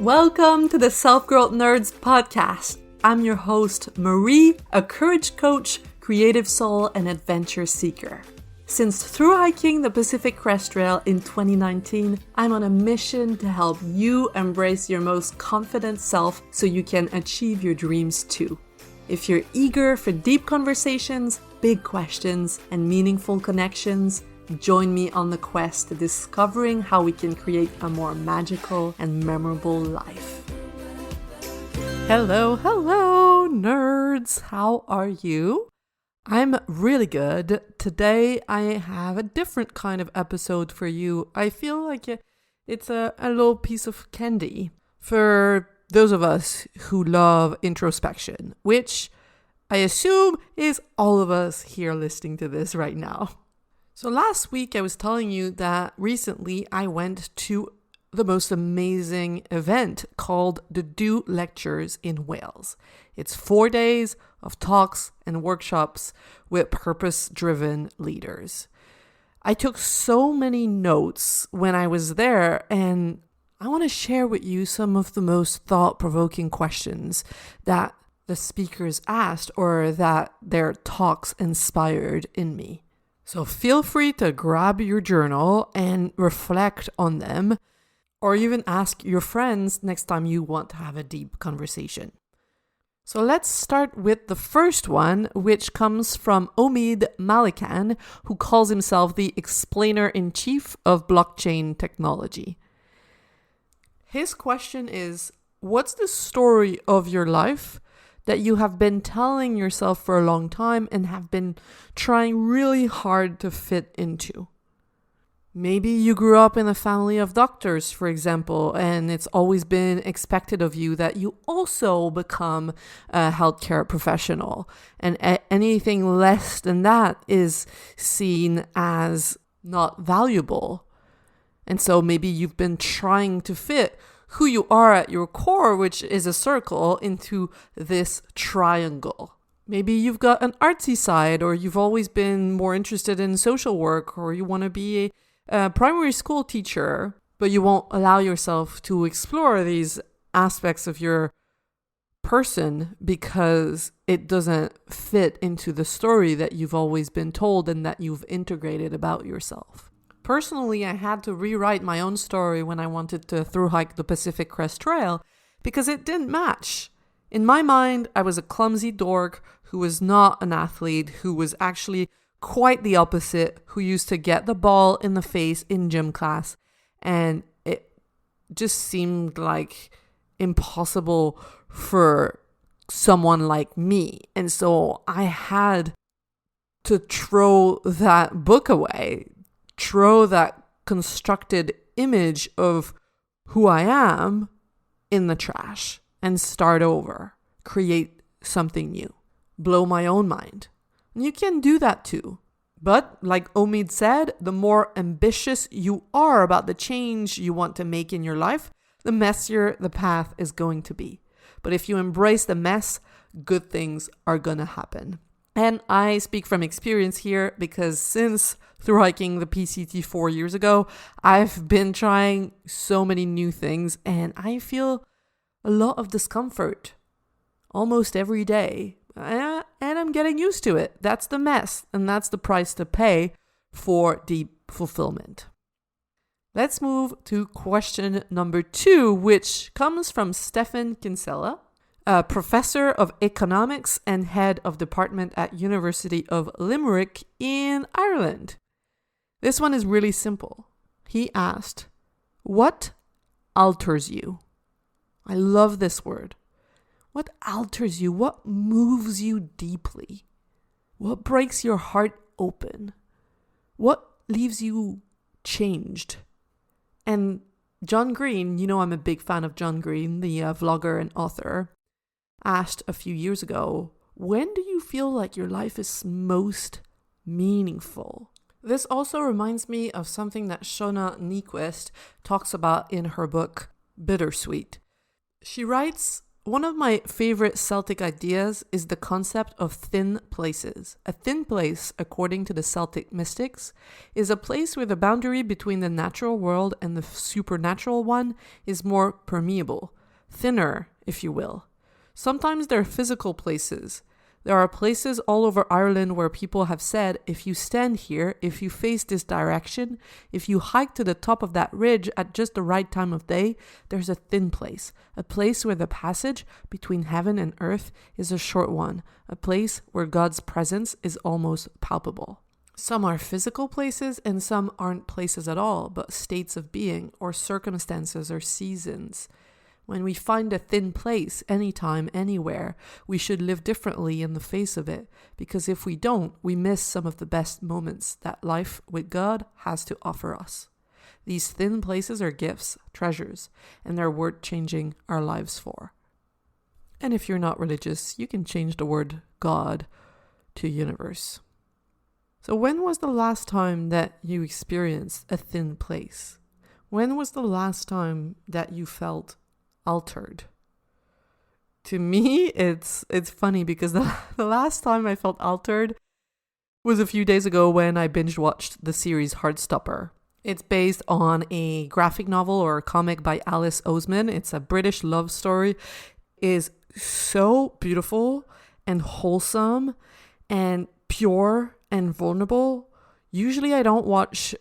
Welcome to the Self-Growth Nerds podcast. I'm your host, Marie, a courage coach, creative soul, and adventure seeker. Since through hiking the Pacific Crest Trail in 2019, I'm on a mission to help you embrace your most confident self so you can achieve your dreams too. If you're eager for deep conversations, big questions, and meaningful connections, join me on the quest to discovering how we can create a more magical and memorable life. Hello, nerds. How are you? I'm really good. Today I have a different kind of episode for you. I feel like it's a little piece of candy for those of us who love introspection, which I assume is all of us here listening to this right now. So last week I was telling you that recently I went to the most amazing event called the Do Lectures in Wales. It's 4 days of talks and workshops with purpose-driven leaders. I took so many notes when I was there, and I want to share with you some of the most thought-provoking questions that the speakers asked or that their talks inspired in me. So feel free to grab your journal and reflect on them, or even ask your friends next time you want to have a deep conversation. So let's start with the first one, which comes from Omid Malikan, who calls himself the explainer-in-chief of blockchain technology. His question is, what's the story of your life that you have been telling yourself for a long time and have been trying really hard to fit into? Maybe you grew up in a family of doctors, for example, and it's always been expected of you that you also become a healthcare professional. And anything less than that is seen as not valuable. And so maybe you've been trying to fit who you are at your core, which is a circle, into this triangle. Maybe you've got an artsy side, or you've always been more interested in social work, or you want to be a primary school teacher, but you won't allow yourself to explore these aspects of your person because it doesn't fit into the story that you've always been told and that you've integrated about yourself. Personally, I had to rewrite my own story when I wanted to through hike the Pacific Crest Trail because it didn't match. In my mind, I was a clumsy dork who was not an athlete, who was actually quite the opposite, who used to get the ball in the face in gym class. And it just seemed like impossible for someone like me. And so I had to throw that book away. Throw that constructed image of who I am in the trash and start over, create something new, blow my own mind. And you can do that too. But like Omid said, the more ambitious you are about the change you want to make in your life, the messier the path is going to be. But if you embrace the mess, good things are going to happen. And I speak from experience here because since through hiking the PCT 4 years ago, I've been trying so many new things and I feel a lot of discomfort almost every day. And I'm getting used to it. That's the mess, and that's the price to pay for deep fulfillment. Let's move to question number 2, which comes from Stefan Kinsella, a professor of economics and head of department at University of Limerick in Ireland. This one is really simple. He asked, what alters you? I love this word. What alters you? What moves you deeply? What breaks your heart open? What leaves you changed? And John Green, you know I'm a big fan of John Green, the vlogger and author, asked a few years ago, when do you feel like your life is most meaningful? This also reminds me of something that Shona Nyquist talks about in her book, Bittersweet. She writes, one of my favorite Celtic ideas is the concept of thin places. A thin place, according to the Celtic mystics, is a place where the boundary between the natural world and the supernatural one is more permeable, thinner, if you will. Sometimes they're physical places. There are places all over Ireland where people have said, if you stand here, if you face this direction, if you hike to the top of that ridge at just the right time of day, there's a thin place, a place where the passage between heaven and earth is a short one, a place where God's presence is almost palpable. Some are physical places and some aren't places at all, but states of being or circumstances or seasons. When we find a thin place, anytime, anywhere, we should live differently in the face of it, because if we don't, we miss some of the best moments that life with God has to offer us. These thin places are gifts, treasures, and they're worth changing our lives for. And if you're not religious, you can change the word God to universe. So when was the last time that you experienced a thin place? When was the last time that you felt altered? To me, it's funny because the last time I felt altered was a few days ago when I binge watched the series Heartstopper. It's based on a graphic novel or a comic by Alice Oseman. It's a British love story. It is so beautiful and wholesome and pure and vulnerable. Usually I don't watch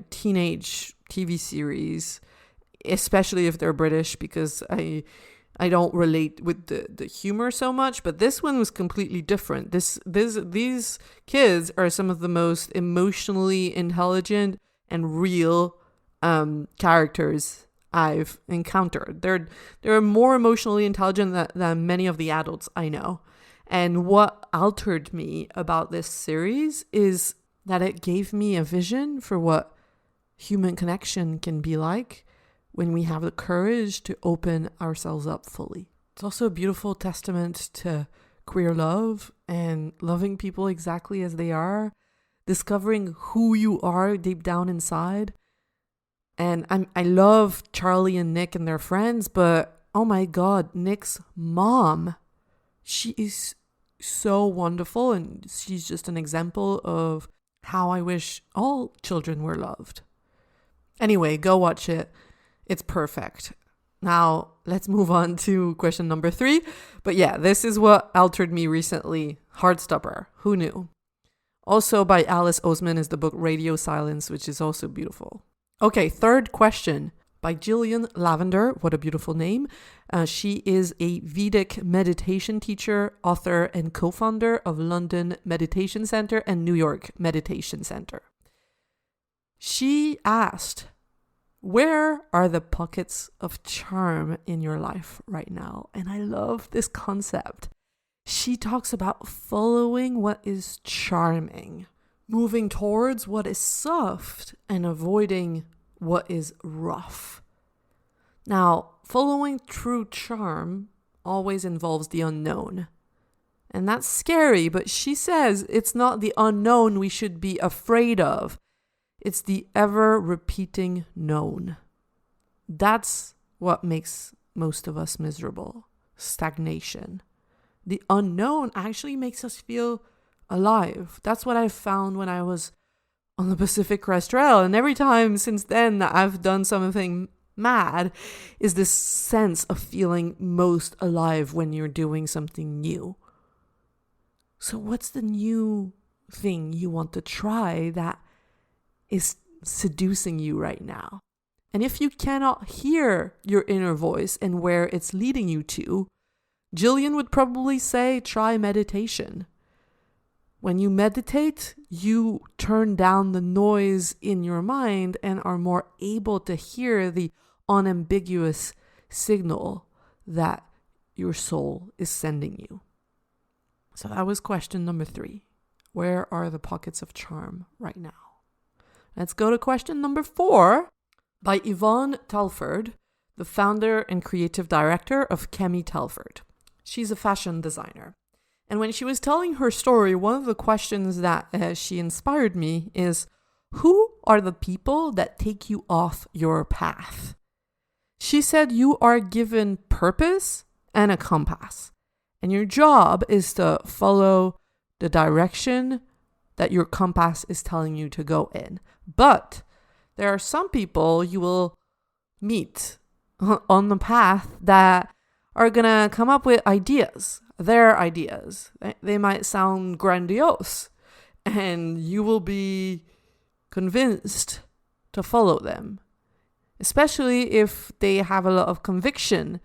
teenage TV series, especially if they're British, because I don't relate with the humor so much, but this one was completely different. These kids are some of the most emotionally intelligent and real characters I've encountered. They're more emotionally intelligent than many of the adults I know. And what altered me about this series is that it gave me a vision for what human connection can be like when we have the courage to open ourselves up fully. It's also a beautiful testament to queer love and loving people exactly as they are, discovering who you are deep down inside. And I love Charlie and Nick and their friends, but oh my God, Nick's mom, she is so wonderful, and she's just an example of how I wish all children were loved. Anyway, go watch it. It's perfect. Now, let's move on to question number 3. But yeah, this is what altered me recently. Heartstopper. Who knew? Also by Alice Oseman is the book Radio Silence, which is also beautiful. Okay, third question by Gillian Lavender. What a beautiful name. She is a Vedic meditation teacher, author, and co-founder of London Meditation Center and New York Meditation Center. She asked, where are the pockets of charm in your life right now? And I love this concept. She talks about following what is charming, moving towards what is soft, and avoiding what is rough. Now, following true charm always involves the unknown. And that's scary, but she says it's not the unknown we should be afraid of. It's the ever-repeating known. That's what makes most of us miserable. Stagnation. The unknown actually makes us feel alive. That's what I found when I was on the Pacific Crest Trail. And every time since then that I've done something mad is this sense of feeling most alive when you're doing something new. So what's the new thing you want to try that is seducing you right now? And if you cannot hear your inner voice and where it's leading you to, Jillian would probably say, try meditation. When you meditate, you turn down the noise in your mind and are more able to hear the unambiguous signal that your soul is sending you. So that was question number 3. Where are the pockets of charm right now? Let's go to question number 4 by Yvonne Telford, the founder and creative director of Kemi Telford. She's a fashion designer. And when she was telling her story, one of the questions that she inspired me is, who are the people that take you off your path? She said you are given purpose and a compass. And your job is to follow the direction that your compass is telling you to go in. But there are some people you will meet on the path that are going to come up with ideas, their ideas. They might sound grandiose, and you will be convinced to follow them, especially if they have a lot of conviction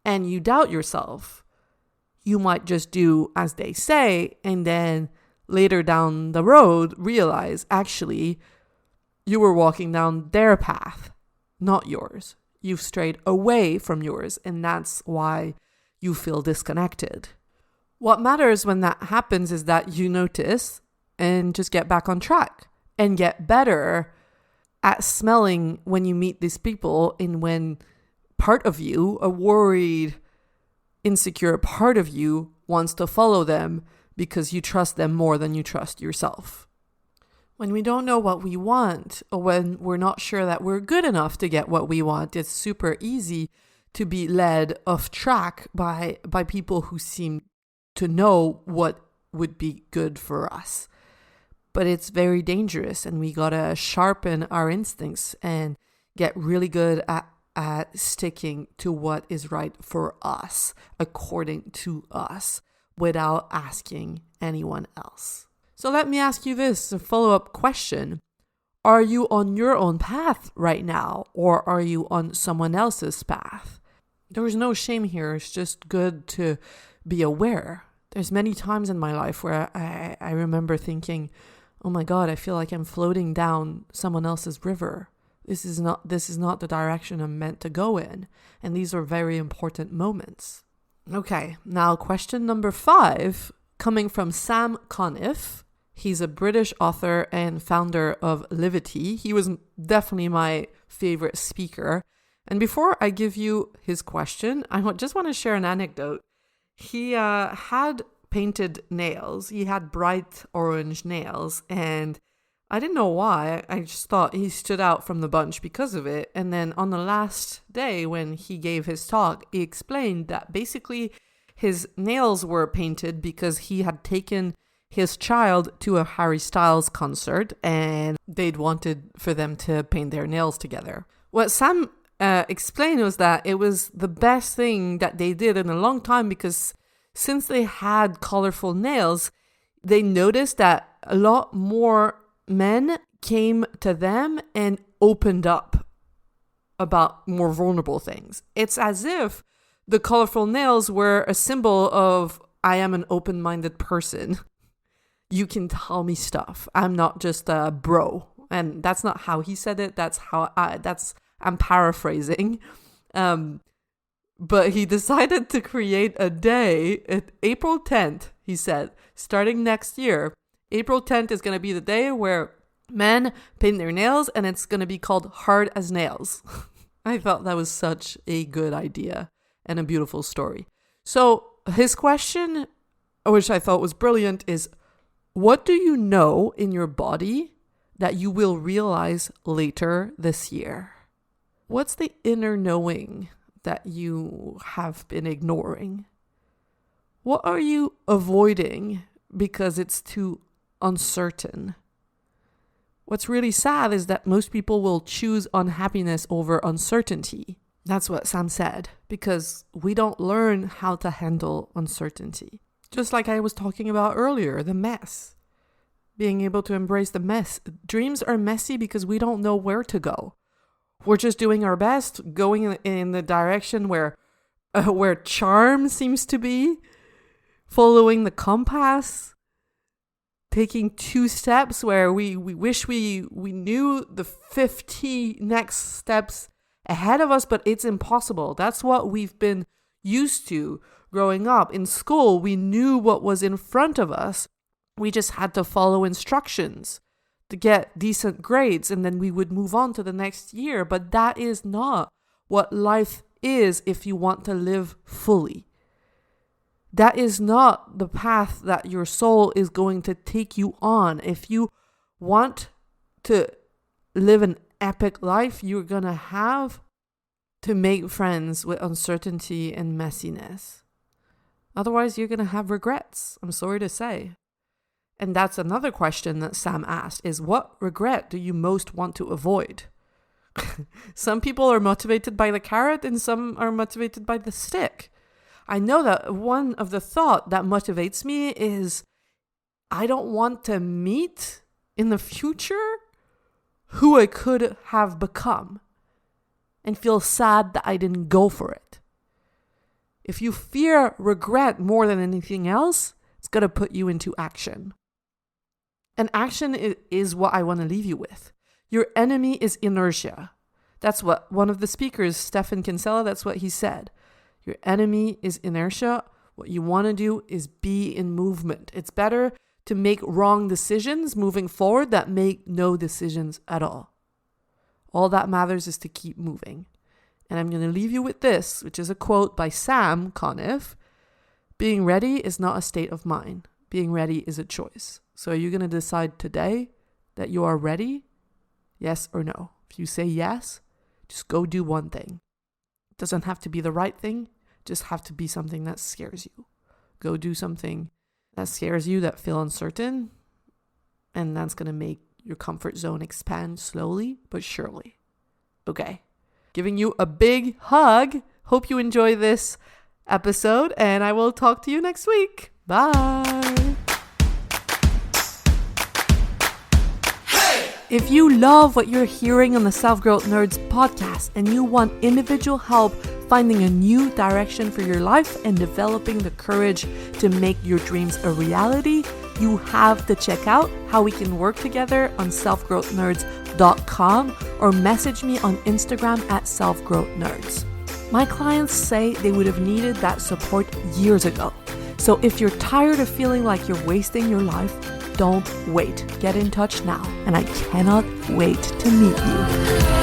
and you doubt yourself. You might just do as they say, and then later down the road realize actually you were walking down their path, not yours. You've strayed away from yours, and that's why you feel disconnected. What matters when that happens is that you notice and just get back on track and get better at smelling when you meet these people, and when part of you, a worried, insecure part of you, wants to follow them because you trust them more than you trust yourself. When we don't know what we want, or when we're not sure that we're good enough to get what we want, it's super easy to be led off track by people who seem to know what would be good for us. But it's very dangerous, and we gotta sharpen our instincts and get really good at sticking to what is right for us, according to us, without asking anyone else. So let me ask you this, a follow-up question. Are you on your own path right now, or are you on someone else's path? There's no shame here. It's just good to be aware. There's many times in my life where I remember thinking, oh my God, I feel like I'm floating down someone else's river. This is not the direction I'm meant to go in. And these are very important moments. Okay, now question number 5, coming from Sam Conniff. He's a British author and founder of Livity. He was definitely my favorite speaker. And before I give you his question, I just want to share an anecdote. He had painted nails. He had bright orange nails, and I didn't know why. I just thought he stood out from the bunch because of it. And then on the last day when he gave his talk, he explained that basically his nails were painted because he had taken his child to a Harry Styles concert and they'd wanted for them to paint their nails together. What Sam explained was that it was the best thing that they did in a long time, because since they had colorful nails, they noticed that a lot more men came to them and opened up about more vulnerable things. It's as if the colorful nails were a symbol of, I am an open-minded person. You can tell me stuff. I'm not just a bro. And that's not how he said it. I'm paraphrasing. But he decided to create a day, April 10th, he said, starting next year. April 10th is going to be the day where men paint their nails, and it's going to be called Hard as Nails. I thought that was such a good idea and a beautiful story. So his question, which I thought was brilliant, is, what do you know in your body that you will realize later this year? What's the inner knowing that you have been ignoring? What are you avoiding because it's too uncertain? What's really sad is that most people will choose unhappiness over uncertainty. That's what Sam said, because we don't learn how to handle uncertainty. Just like I was talking about earlier, the mess. Being able to embrace the mess. Dreams are messy because we don't know where to go. We're just doing our best, going in the direction where charm seems to be, following the compass, taking 2 steps where we wish we knew the 50 next steps ahead of us, but it's impossible. That's what we've been used to growing up. In school, we knew what was in front of us. We just had to follow instructions to get decent grades, and then we would move on to the next year. But that is not what life is if you want to live fully. That is not the path that your soul is going to take you on. If you want to live an epic life, you're going to have to make friends with uncertainty and messiness. Otherwise, you're going to have regrets, I'm sorry to say. And that's another question that Sam asked is, what regret do you most want to avoid? Some people are motivated by the carrot and some are motivated by the stick. I know that one of the thought that motivates me is I don't want to meet in the future who I could have become and feel sad that I didn't go for it. If you fear regret more than anything else, it's going to put you into action. And action is what I want to leave you with. Your enemy is inertia. That's what one of the speakers, Stefan Kinsella, that's what he said. Your enemy is inertia. What you want to do is be in movement. It's better to make wrong decisions moving forward than make no decisions at all. All that matters is to keep moving. And I'm going to leave you with this, which is a quote by Sam Conniff. Being ready is not a state of mind. Being ready is a choice. So are you going to decide today that you are ready? Yes or no? If you say yes, just go do one thing. It doesn't have to be the right thing. Just have to be something that scares you. Go do something that scares you, that feel uncertain. And that's going to make your comfort zone expand slowly but surely. Okay. Giving you a big hug. Hope you enjoy this episode, and I will talk to you next week. Bye. If you love what you're hearing on the Self-Growth Nerds podcast and you want individual help finding a new direction for your life and developing the courage to make your dreams a reality, you have to check out how we can work together on selfgrowthnerds.com or message me on Instagram at selfgrowthnerds. My clients say they would have needed that support years ago. So if you're tired of feeling like you're wasting your life, don't wait. Get in touch now, and I cannot wait to meet you.